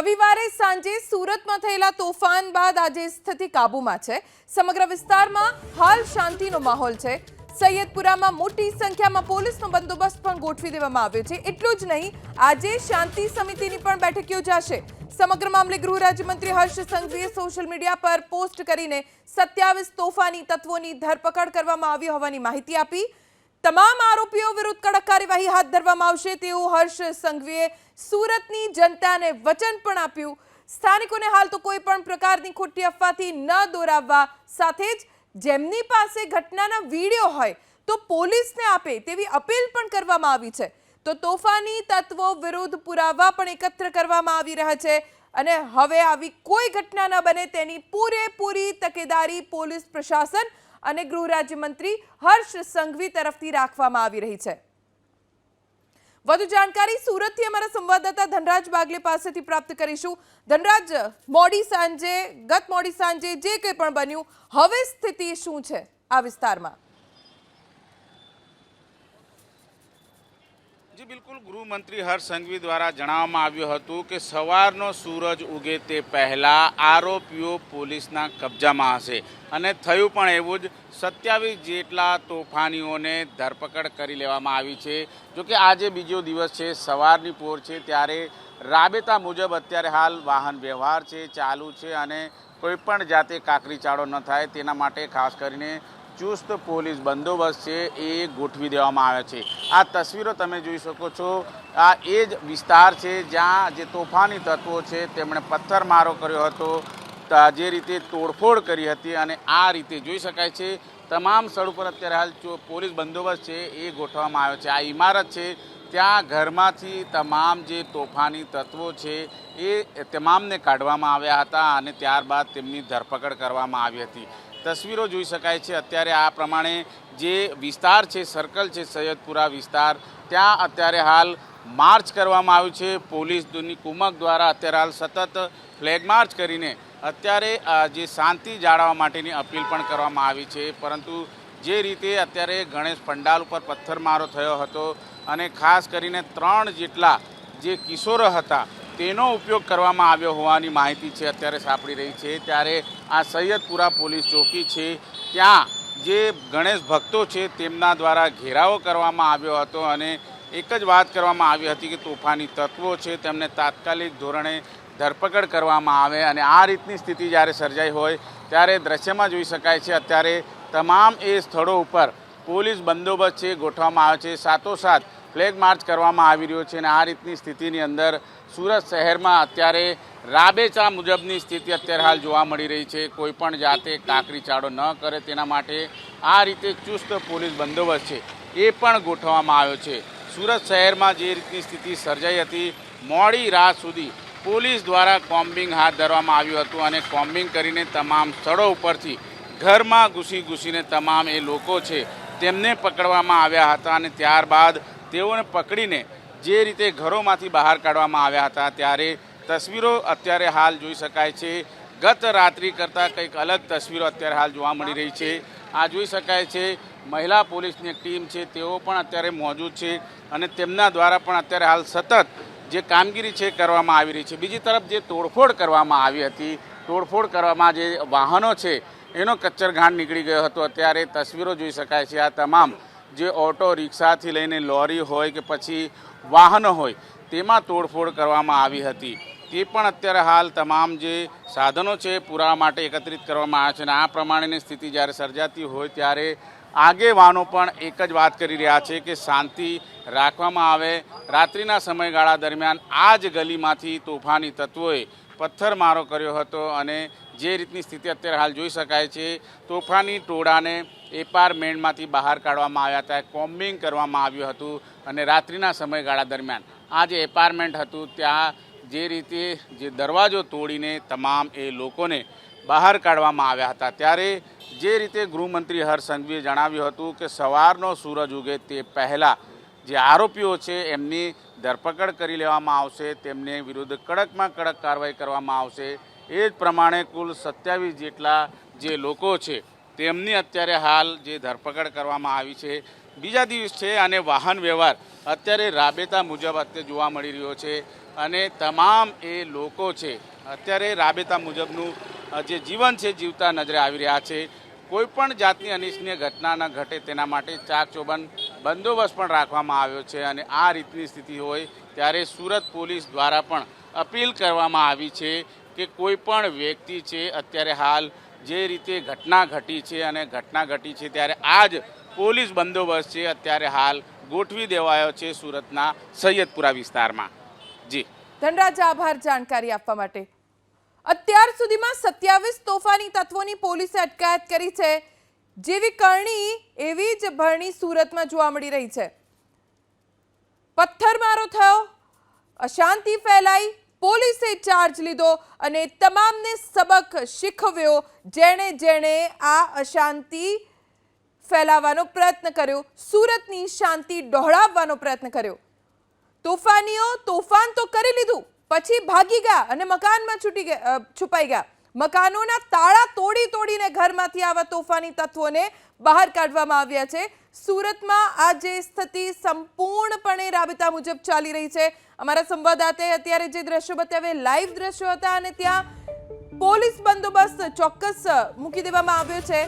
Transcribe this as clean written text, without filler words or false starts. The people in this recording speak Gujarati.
રવિવારે સાંજે સુરતમાં થયેલા તોફાન બાદ આજે સ્થિતિ કાબૂમાં છે। સમગ્ર વિસ્તારમાં હાલ શાંતિનો માહોલ છે। સૈયદપુરામાં મોટી સંખ્યામાં પોલીસનો બંદોબસ્ત પણ ગોઠવી દેવામાં આવ્યો છે। એટલું જ નહીં, આજે શાંતિ સમિતિની પણ બેઠક યોજાશે। સમગ્ર મામલે ગૃહ રાજ્યમંત્રી હર્ષ સંઘવીએ સોશિયલ મીડિયા પર પોસ્ટ કરીને 27 તોફાની તત્વોની ધરપકડ કરવામાં આવી હોવાની માહિતી આપી। તમામ આરોપીઓ વિરુદ્ધ કડક કાર્યવાહી હાથ ધરવામાં આવશે તેવું હર્ષ સંઘવીએ સુરતની જનતાને વચન પણ આપ્યું। સ્થાનિકોને હાલ તો કોઈ પણ પ્રકારની ખોટી અફવાથી ન દોરાવવા, સાથે જ જેમની પાસે ઘટનાના વિડીયો હોય તો પોલીસને આપે તેવી અપીલ પણ કરવામાં આવી છે। તો તોફાની તત્વો વિરુદ્ધ પુરાવા પણ એકત્ર કરવામાં આવી રહ્યા છે અને હવે આવી કોઈ ઘટના ન બને તેની પૂરેપૂરી તકેદારી પોલીસ પ્રશાસન અને ગૃહ રાજ્યમંત્રી હર્ષ સંઘવી તરફથી રાખવામાં આવી રહી છે। વધુ જાણકારી સુરતથી અમારા સંવાદદાતા ધનરાજ બાગલે પાસેથી પ્રાપ્ત કરીશું। ધનરાજ, ગત મોડી સાંજે જે કંઈ પણ બન્યું, હવે સ્થિતિ શું છે આ વિસ્તારમાં? जी बिल्कुल, गृहमंत्री हर्ष संघवी द्वारा जणाववामां आव्युं हतुं के सवारनो सूरज उगे ते पहला आरोपीओ पोलीसना कब्जामां हशे अने थयुं पण एवुं ज 27 जेटला तोफानीओने धरपकड़ करी लेवामां आवी छे। जो कि आज बीजो दिवस छे, सवारनी पोर छे, त्यारे राबेता मुजब अत्यारे हाल वाहन व्यवहार छे चालू छे अने कोईपण जाते काकरीचाळो न थाय तेना माटे खास करीने चुस्त पोलीस बंदोबस्त है ये गोठवी देवामां आव्यो छे। आ तस्वीरों तमे जोई शको छो। आ ए ज विस्तार है ज्यां जे तोफानी तत्वों छे तेमणे पत्थरमारो कर्यो हतो, जे रीते तोड़फोड़ करी हती अने आ रीते जोई शकाय छे तमाम स्थळ पर अत्यारे हाल पोलीस बंदोबस्त है ये गोठववामां आव्यो छे। आ इमारत है त्यां घरमांथी तमाम जे तोफानी तत्वों छे ए तमामने काढवामां आव्या हता अने त्यारबाद तेमनी धरपकड़ करवामां आवी हती। तस्वीरों जोई शकाय छे। अत्यारे आ प्रमाणे जे विस्तार छे, सर्कल छे सैयदपुरा विस्तार, त्यां अत्यारे हाल मार्च करवामां आव्युं छे। पोलीसनी कुमक द्वारा अत्यारे हाल सतत फ्लेग मार्च करीने अत्यारे जे शांति जाळववा माटेनी अपील पण करवामां आवी छे। परंतु जे रीते अत्यारे गणेश पंडाल पर पत्थरमारो थयो हतो अने खास करीने 3 जेटला जे किशोरो हता तेनो उपयोग करवामां आव्यो होवानी माहिती छे अत्यारे सापड़ी रही छे। त्यारे आ सैयदपुरा पोलीस चौकी छे त्यां जे गणेश भक्तो छे तेमना द्वारा घेराव करवामां आव्यो हतो अने एक ज वात करवामां आवी हती के तोफानी तत्वो छे तेमने तात्कालिक धोरणे धरपकड़ करवामां आवे अने आ रीतनी स्थिति ज्यारे सर्जाई होय त्यारे दृश्यमां जोई शकाय छे अत्यारे तमाम ए स्थळो उपर पोलीस बंदोबस्त छे गोठववामां आव्यो छे। साथोसाथ फ्लेग मार्च करवामां आवी रह्यो छे अने आ रीतनी स्थितिनी अंदर सूरत शहर में अत्यारे राबेता मुजबनी स्थिति अत्यारे हाल जोवा मळी रही है। कोईपण जाते काकरीचाळो न करे तेना माटे आ रीते चुस्त पोलीस बंदोबस्त है ये पण गोठववामां आव्यो छे। सूरत शहर में जे रीतनी स्थिति सर्जाई हती, मोडी रात सुधी पोलीस द्वारा कॉम्बिंग हाथ धरवामां आव्युं हतुं अने कॉम्बिंग करीने तमाम स्थळो उपरथी घर में घूसी तमाम ए लोको छे तेमने पकड़वामां आव्या हता अने त्यारबाद तेओने पकड़ीने जे रीते घरोमांथी बहार काढवामां आव्या हता। त्यारे तस्वीरों अत्यारे हाल जोई शकाय छे। गत रात्रि करता कंईक अलग तस्वीरों अत्यारे हाल जोवा मळी रही छे। आ जोई शकाय छे महिला पोलीसनी एक टीम छे तेओ पण अत्यारे मौजूद छे अने तेमना द्वारा पण अत्यारे हाल सतत जे कामगीरी छे करवामां आवी रही छे। बीजी तरफ जे तोड़फोड़ करवामां आवी हती, तोड़फोड़ करवामां जे वाहनो छे एनो कच्चरघाण निकળી ગયો હતો। અત્યારે તસવીરો જોઈ શકાય છે। આ તમામ જે ઓટો રિક્ષાથી લઈને લોરી હોય કે પછી વાહનો હોય તેમાં તોડફોડ કરવામાં આવી હતી। તે પણ અત્યારે હાલ તમામ જે સાધનો છે પુરાવા માટે એકત્રિત કરવામાં આવ્યા છે અને આ પ્રમાણેની સ્થિતિ જ્યારે સર્જાતી હોય ત્યારે આગેવાનો પણ એક જ વાત કરી રહ્યા છે કે શાંતિ રાખવામાં આવે। રાત્રિના સમયગાળા દરમિયાન આ જ ગલીમાંથી તોફાની તત્વોએ પથ્થરમારો કર્યો હતો અને જે રીતની સ્થિતિ અત્યારે હાલ જોઈ શકાય છે તોફાની ટોળાને એપાર્ટમેન્ટમાંથી બહાર કાઢવામાં આવ્યા હતા, કોમ્બિંગ કરવામાં આવ્યું હતું અને રાત્રિના સમયગાળા દરમિયાન આ જે એપાર્ટમેન્ટ હતું ત્યાં જે રીતે જે દરવાજો તોડીને તમામ એ લોકોને બહાર કાઢવામાં આવ્યા હતા। ત્યારે જે રીતે ગૃહમંત્રી હર્ષ સંઘવીએ જણાવ્યું હતું કે સવારનો સૂરજ ઉગે તે પહેલાં જે આરોપીઓ છે એમની ધરપકડ કરી લેવામાં આવશે, તેમને વિરુદ્ધ કડકમાં કડક કાર્યવાહી કરવામાં આવશે। એ જ પ્રમાણે કુલ 27 જેટલા જે લોકો છે તેમની અત્યારે હાલ જે ધરપકડ કરવામાં આવી છે। બીજા દિવસ છે અને વાહન વ્યવહાર અત્યારે રાબેતા મુજબ અત્યારે જોવા મળી રહ્યો છે। અને તમામ એ લોકો છે અત્યારે રાબેતા મુજબનું જે જીવન છે જીવતા નજરે આવી રહ્યા છે. કોઈ પણ જાતની અનિચ્છનીય ઘટના ન ઘટે તેના માટે ચાકચોબંધ બંદોબસ્ત પણ રાખવામાં આવ્યો છે. અને આ રીતની સ્થિતિ હોય ત્યારે સુરત પોલીસ દ્વારા પણ અપીલ કરવામાં આવી છે કે કોઈ પણ વ્યક્તિ છે અત્યારે હાલ જે રીતે ઘટના ઘટી છે અને ઘટના ઘટી છે ત્યારે આ જ પોલીસ બંદોબસ્ત છે અત્યારે હાલ ગોઠવી દેવાયો છે સુરતના સૈયદપુરા વિસ્તારમાં. જી ધનરાજ, આભાર જાણકારી આપવા માટે. અત્યાર સુધીમાં 27 તોફાની તત્વોની પોલીસે અટકાયત કરી છે. જેવી કરણી એવી જ ભરણી સુરતમાં જોવા મળી રહી છે. પથ્થરમારો થયો, અશાંતિ ફેલાઈ, પોલીસે ચાર્જ લીધો અને તમામને સબક શીખવ્યો. જેણે જેણે આ અશાંતિ ફેલાવવાનો પ્રયત્ન કર્યો, સુરતની શાંતિ ડહોળાવવાનો પ્રયત્ન કર્યો. તોફાનીઓ તોફાન તો કરી લીધું, પછી ભાગી ગયા અને મકાનમાં છુપાઈ ગયા. મકાનોના તાળા તોડીને ઘરમાંથી આવા તોફાની તત્વોને બહાર કાઢવામાં આવ્યા છે. સુરતમાં આ જે સ્થિતિ સંપૂર્ણપણે રાબેતા મુજબ ચાલી રહી છે. અમારા સંવાદદાતાએ અત્યારે જે દ્રશ્યો બતાવ્યા લાઈવ દ્રશ્યો હતા અને ત્યાં પોલીસ બંદોબસ્ત ચોક્કસ મૂકી દેવામાં આવ્યો છે.